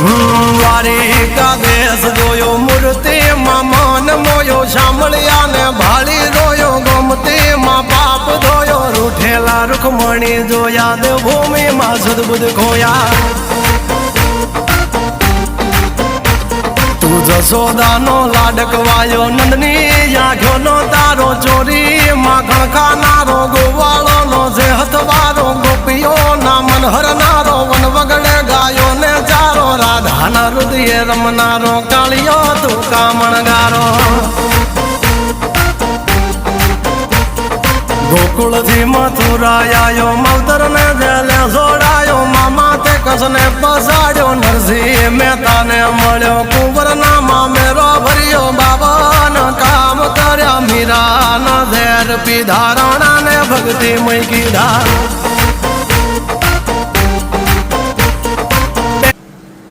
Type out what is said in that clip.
દ્વારિકા દેશ જોયો મૂર્તિ માં મન મોયો સાંભળ્યા ને ભાળી રોયો ગમતી માં પાપ ધોયો રૂઠેલા રૂખમણી જોયા દેવભૂમિ માં સદબુદ્ધ ખોયા તું જશોદાનો લાડકવાયો નંદની આંખો નો તારો ચોરી માખણ ખાનારો ગોવાળો નો જે હથવારો ગોપીઓ ના મન હરનારો વન વગડે ગાયો ને ચારો રાધાના હૃદય રમનારો કાળિયો તું કામણગારો ગોકુળ થી મથુરાયો માવતર ને જેલે જોડાયો મામા તે કસને પસાડ્યો નરસિંહ મહેતા ને મળ્યો કુંવર ના મામેરો ભર્યો બાબન કામ કર્યા મીરા ના ઝેર પીધા રાણા ને ભક્તિ મય કીધા